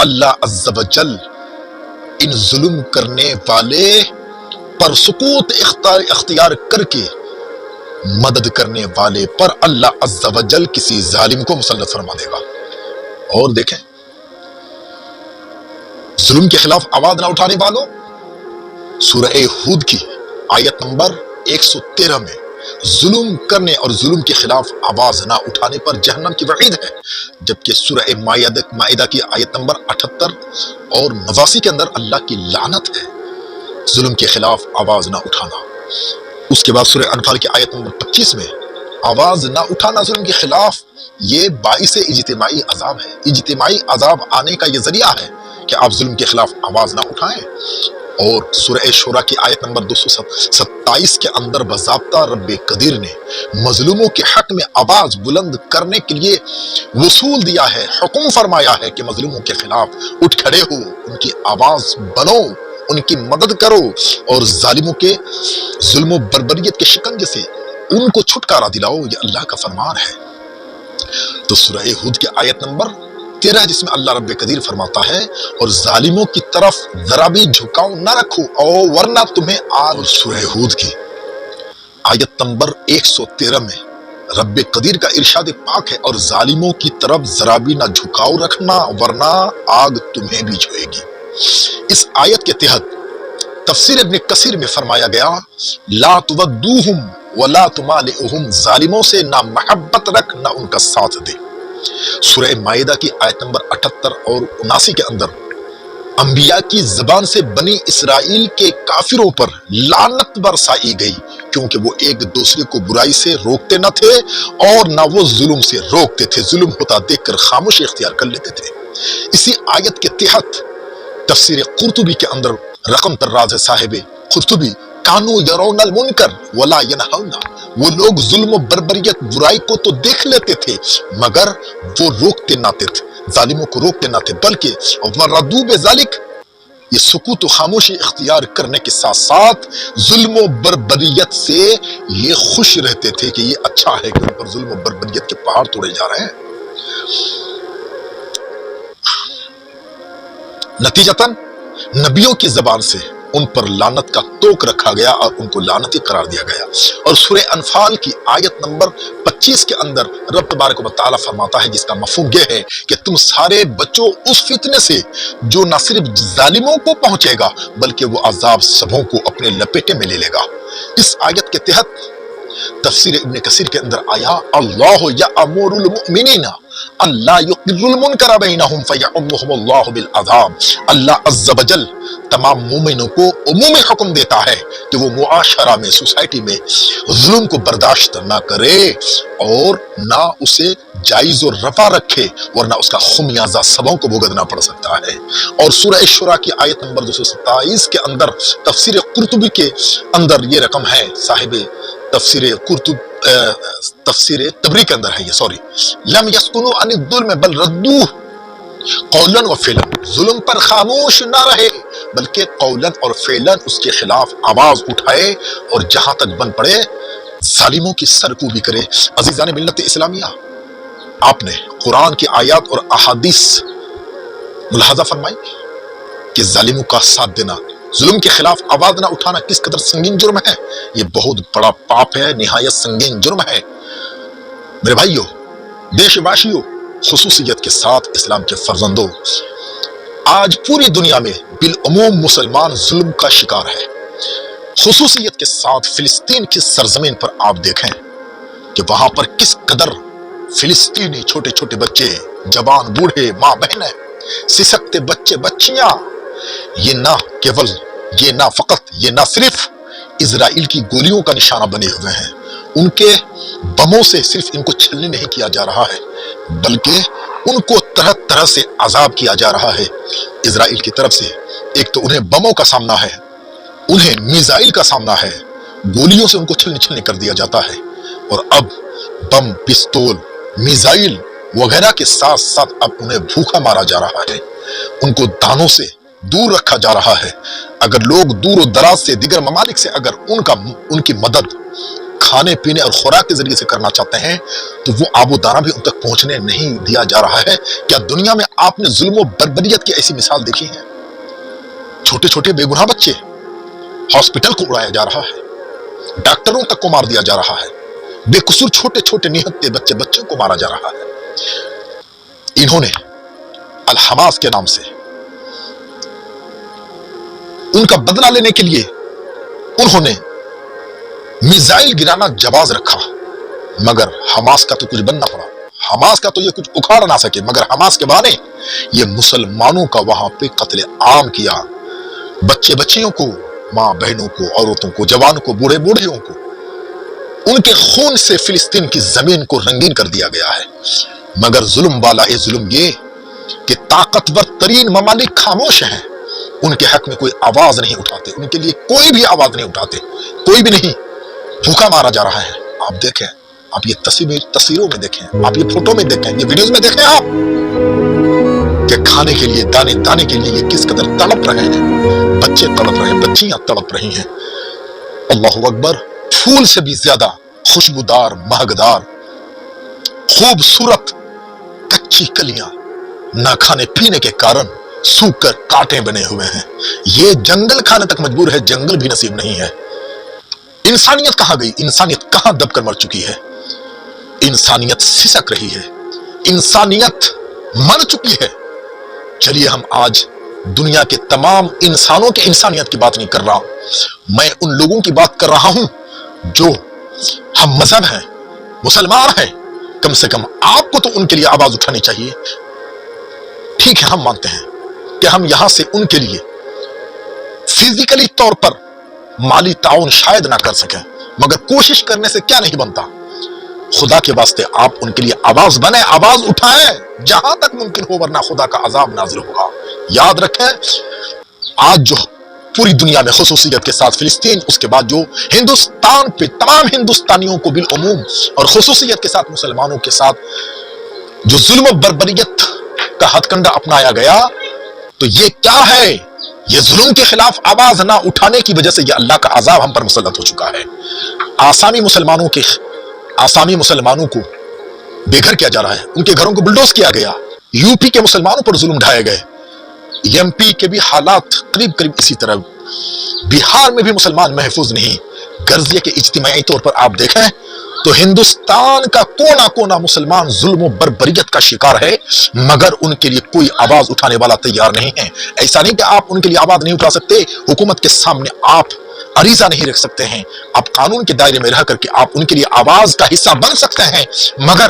اللہ عز و جل ان ظلم کرنے والے پر سکوت اختیار کر کے مدد کرنے والے پر اللہ عز و جل کسی ظالم کو مسلط فرما دے گا۔ اور دیکھیں، ظلم کے خلاف آواز نہ اٹھانے والوں، سورہ ہود کی آیت نمبر 113 میں ظلم کرنے اور ظلم کے خلاف آواز نہ اٹھانے پر جہنم کی وعید ہے، جبکہ سورہ مائدہ کی آیت نمبر 78 اور 89 کے اندر اللہ کی لعنت ہے ظلم کے خلاف آواز نہ اٹھانا۔ اس کے بعد سورہ انفال کی آیت نمبر 25 میں آواز نہ اٹھانا ظلم کے خلاف یہ باعث اجتماعی عذاب ہے، اجتماعی عذاب آنے کا یہ ذریعہ ہے کہ آپ ظلم کے خلاف آواز نہ اٹھائیں۔ اور سورہ شورى کی آیت نمبر 227 کے اندر باضابطہ رب قدیر نے مظلوموں کے حق میں آواز بلند کرنے کے لیے وصول دیا ہے، حکم فرمایا ہے کہ مظلوموں کے خلاف اٹھ کھڑے ہو، ان کی آواز بنو، ان کی مدد کرو اور ظالموں کے ظلم و بربریت کے شکنجے سے ان کو چھٹکارا دلاؤ، یہ اللہ کا فرمان ہے۔ تو سورہ ہود کی آیت نمبر 13 جس میں اللہ رب قدیر فرماتا ہے اور ظالموں کی طرف ذرا بھی جھکاؤ نہ رکھو اور ورنہ تمہیں آگ۔ سورہ ہود کی آیت نمبر 113 میں رب قدیر کا ارشاد پاک ہے اور ظالموں کی طرف ذرا بھی نہ جھکاؤ رکھنا ورنہ آگ تمہیں بھی چھوئے گی۔ اس آیت کے تحت تفسیر ابن کثیر میں فرمایا گیا لا تودوہم ولا تمالئہم، ظالموں سے نہ محبت رکھ نہ ان کا ساتھ دے۔ سورہ مائدہ کی آیت نمبر 78 اور 79 کے اندر انبیاء کی زبان سے بنی اسرائیل کے کافروں پر لعنت برسائی گئی کیونکہ وہ ایک دوسرے کو برائی سے روکتے نہ تھے اور نہ وہ ظلم سے روکتے تھے، ظلم ہوتا دیکھ کر خاموشی اختیار کر لیتے تھے۔ اسی آیت کے تحت تفسیر قرطبی کے اندر رقم طراز ہے صاحب قرطبی کانو یرون المنکر ولا ینہون، وہ لوگ ظلم و بربریت برائی کو تو دیکھ لیتے تھے مگر وہ روکتے نہ تھے، ظالموں کو روکتے نہ تھے، بلکہ وردو بذالک، یہ سکوت و خاموشی اختیار کرنے کے ساتھ ساتھ ظلم و بربریت سے یہ خوش رہتے تھے کہ یہ اچھا ہے کہ ان پر ظلم و بربریت کے پہاڑ توڑے جا رہے ہیں۔ نتیجتاً نبیوں کی زبان سے ان پر لعنت کا توق رکھا گیا اور ان کو لعنتی قرار دیا گیا۔ اور سورہ انفال کی آیت نمبر 25 کے اندر رب تبارک و تعالیٰ فرماتا ہے جس کا مفہوم یہ ہے کہ تم سارے بچوں اس فتنے سے جو نہ صرف ظالموں کو پہنچے گا بلکہ وہ عذاب سبوں کو اپنے لپیٹے میں لے لے گا۔ اس آیت کے تحت تفسیر ابن کثیر کے اندر آیا اللہ یأمر المؤمنین اللہ یقر المنکر بینہم فیعمہم اللہ بالعذاب، اللہ عز و جل تمام مومنوں کو عمومی حکم دیتا ہے کہ وہ معاشرہ میں، سوسائٹی میں ظلم کو برداشت نہ کرے اور نہ اسے جائز و رفع رکھے ورنہ اس کا خمیازہ سبوں کو بھگتنا پڑ سکتا ہے۔ اور سورہ شورى کی آیت نمبر 227 کے اندر تفسیر قرطبی کے اندر یہ رقم ہے صاحب تفسیر تبری کے اندر ہے یہ لم یسکنوا عن الظلم بل ردوہ قولا و فعلا، ظلم پر خاموش نہ رہے بلکہ قولا اور فعلا اس کے خلاف آواز اٹھائے اور جہاں تک بن پڑے ظالموں کی سرکوبی کرے۔ عزیزان ملت اسلامیہ، آپ نے قرآن کی آیات اور احادیث ملاحظہ فرمائی کہ ظالموں کا ساتھ دینا، ظلم کے خلاف آواز نہ اٹھانا کس قدر سنگین جرم ہے۔ یہ بہت بڑا پاپ ہے، نہایت سنگین جرم ہے۔ میرے بھائیو، دیش واشیو، خصوصیت کے ساتھ اسلام کے فرزندوں، آج پوری دنیا میں بالعموم مسلمان ظلم کا شکار ہے۔ خصوصیت کے ساتھ فلسطین کی سرزمین پر آپ دیکھیں کہ وہاں پر کس قدر فلسطینی چھوٹے چھوٹے بچے، جوان، بوڑھے، ماں بہنیں، سسکتے بچے بچیاں، یہ نہ صرف اسرائیل کی گولیوں کا نشانہ بنے ہوئے ہیں، ان کے بموں سے صرف ان کو چھلنی نہیں کیا جا رہا ہے بلکہ ان کو طرح طرح سے عذاب کیا جا رہا ہے اسرائیل کی طرف سے۔ ایک تو انہیں بموں کا سامنا ہے، انہیں میزائل کا سامنا ہے، گولیوں سے ان کو چھلنی چھلنی کر دیا جاتا ہے، اور اب بم، پستول، میزائل وغیرہ کے ساتھ ساتھ اب انہیں بھوکا مارا جا رہا ہے، ان کو دانوں سے دور رکھا جا رہا ہے۔ اگر لوگ دور و دراز سے، دیگر ممالک سے اگر ان کی مدد کھانے پینے اور خوراک کے ذریعے سے کرنا چاہتے ہیں تو وہ آب و دانہ بھی ان تک پہنچنے نہیں دیا جا رہا ہے۔ کیا دنیا میں آپ نے ظلم و بربریت کی ایسی مثال دیکھی ہے؟ چھوٹے چھوٹے بے گناہ بچے، ہاسپٹل کو اڑایا جا رہا ہے، ڈاکٹروں تک کو مار دیا جا رہا ہے، بے قصور چھوٹے چھوٹے نہتے بچوں کو مارا جا رہا ہے۔ انہوں نے الحماس کے نام سے ان کا بدلہ لینے کے لیے انہوں نے میزائل گرانا جواز رکھا، مگر حماس کا تو کچھ بننا پڑا، حماس کا تو یہ کچھ اکھاڑ نہ سکے، مگر حماس کے بہانے یہ مسلمانوں کا وہاں پہ قتل عام کیا، بچے بچیوں کو، ماں بہنوں کو، عورتوں کو، جوانوں کو، بوڑھے بوڑھیوں کو، ان کے خون سے فلسطین کی زمین کو رنگین کر دیا گیا ہے۔ مگر ظلم والا ظلم یہ کہ طاقتور ترین ممالک خاموش ہیں، ان کے حق میں کوئی آواز نہیں اٹھاتے، ان کے لیے کوئی بھی آواز نہیں اٹھاتے، کوئی بھی نہیں، بھوکا مارا جا رہا ہے۔ آپ دیکھیں، آپ یہ تصویروں میں دیکھیں، آپ یہ فوٹو میں دیکھیں، یہ ویڈیوز میں دیکھیں آپ کہ کھانے کے لیے، دانے دانے کے لیے یہ کس قدر تڑپ رہے ہیں، بچے تڑپ رہے ہیں، بچیاں تڑپ رہی ہیں۔ اللہ اکبر، پھول سے بھی زیادہ خوشبودار، مہکدار، خوبصورت کچی کلیاں نہ کھانے پینے کے کارن سوکھ کر کانٹے بنے ہوئے ہیں۔ یہ جنگل کھانے تک مجبور ہے، جنگل بھی نصیب نہیں ہے۔ انسانیت کہاں گئی؟ انسانیت کہاں دب کر مر چکی ہے؟ انسانیت سسک رہی ہے، انسانیت مر چکی ہے۔ چلیے ہم آج دنیا کے تمام انسانوں کے انسانیت کی بات نہیں کر رہا، میں ان لوگوں کی بات کر رہا ہوں جو ہم مذہب ہیں، مسلمان ہیں۔ کم سے کم آپ کو تو ان کے لیے آواز اٹھانی چاہیے۔ ٹھیک ہے، ہم مانتے ہیں کہ ہم یہاں سے ان کے لیے فزیکلی طور پر مالی تعاون شاید نہ کر سکیں، مگر کوشش کرنے سے کیا نہیں بنتا۔ خدا کے واسطے آپ ان کے لیے آواز بنیں، آواز اٹھائیں جہاں تک ممکن ہو، ورنہ خدا کا عذاب نازل ہوگا۔ یاد رکھیں، آج جو پوری دنیا میں خصوصیت کے ساتھ فلسطین، اس کے بعد جو ہندوستان پہ تمام ہندوستانیوں کو بالعموم اور خصوصیت کے ساتھ مسلمانوں کے ساتھ جو ظلم و بربریت کا ہتھ کنڈا اپنایا گیا، تو یہ کیا ہے؟ یہ ظلم کے خلاف آواز نہ اٹھانے کی وجہ سے یہ اللہ کا عذاب ہم پر مسلط ہو چکا ہے۔ آسامی مسلمانوں کو بے گھر کیا جا رہا ہے، ان کے گھروں کو بلڈوز کیا گیا، یو پی کے مسلمانوں پر ظلم ڈھائے گئے، ایم پی کے بھی حالات قریب اسی طرح، بہار میں بھی مسلمان محفوظ نہیں۔ غرض یہ کہ اجتماعی طور پر آپ دیکھیں تو ہندوستان کا کونا کونا مسلمان ظلم و بربریت کا شکار ہے، مگر ان کے لیے کوئی آواز اٹھانے والا تیار نہیں ہے۔ ایسا نہیں کہ آپ ان کے لیے آواز نہیں اٹھا سکتے، حکومت کے سامنے آپ عریضہ نہیں رکھ سکتے ہیں، آپ قانون کے دائرے میں رہ کر کے آپ ان کے لیے آواز کا حصہ بن سکتے ہیں، مگر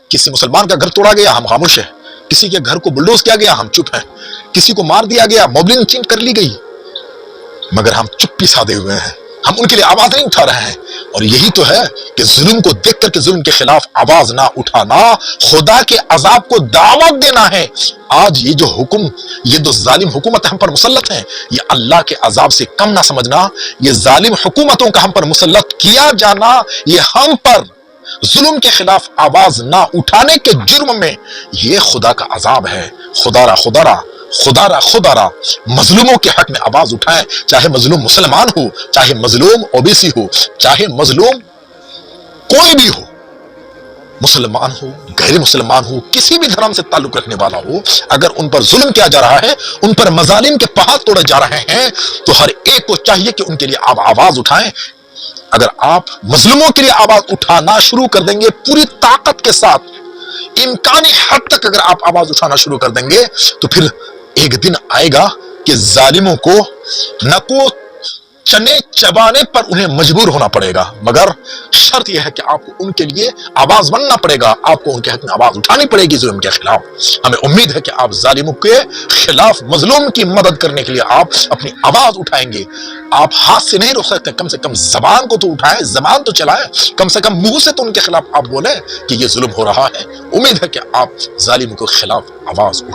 کسی مسلمان کا گھر توڑا گیا ہم خاموش ہیں، کسی کے گھر کو بلڈوز کیا گیا ہم چپ ہیں، کسی کو مار دیا گیا، موبلنگ چینج کر لی گئی، مگر ہم چپی سادے ہوئے ہیں، ہم ان کے لیے آواز نہیں اٹھا رہے ہیں۔ اور یہی تو ہے کہ ظلم کو دیکھ کر کے ظلم کے خلاف آواز نہ اٹھانا خدا کے عذاب کو دعوت دینا ہے۔ آج یہ جو ظالم حکومت ہم پر مسلط ہیں، یہ اللہ کے عذاب سے کم نہ سمجھنا، یہ ظالم حکومتوں کا ہم پر مسلط کیا جانا، یہ ہم پر ظلم کے خلاف آواز نہ اٹھانے کے جرم میں یہ خدا کا عذاب ہے۔ خدا را مظلوموں کے حق میں آواز اٹھائیں، چاہے مظلوم مسلمان ہو، چاہے مظلوم اوبیسی ہو، چاہے مظلوم کوئی بھی ہو، مسلمان ہو، غیر مسلمان ہو، کسی بھی دھرم سے تعلق رکھنے والا ہو، اگر ان پر ظلم کیا جا رہا ہے، ان پر مظالم کے پہاڑ توڑے جا رہے ہیں، تو ہر ایک کو چاہیے کہ ان کے لیے آپ آواز اٹھائیں۔ اگر آپ مظلوموں کے لیے آواز اٹھانا شروع کر دیں گے پوری طاقت کے ساتھ، امکانی حد تک اگر آپ آواز اٹھانا شروع کر دیں گے، تو پھر ایک دن آئے گا کہ ظالموں کو نکو چنے چبانے پر انہیں مجبور ہونا پڑے گا، مگر شرط یہ ہے کہ آپ کو ان کے لیے آواز بننا پڑے گا، آپ کو ان کے حق میں آواز اٹھانی پڑے گی ظلم کے خلاف۔ ہمیں امید ہے کہ آپ ظالموں کے خلاف مظلوم کی مدد کرنے کے لیے آپ اپنی آواز اٹھائیں گے۔ آپ ہاتھ سے نہیں روک سکتے، کم سے کم زبان کو تو اٹھائیں، زبان تو چلائیں، کم سے کم منہ سے تو ان کے خلاف آپ بولیں کہ یہ ظلم ہو رہا ہے۔ امید ہے کہ آپ ظالموں کے خلاف آواز اٹھائیں۔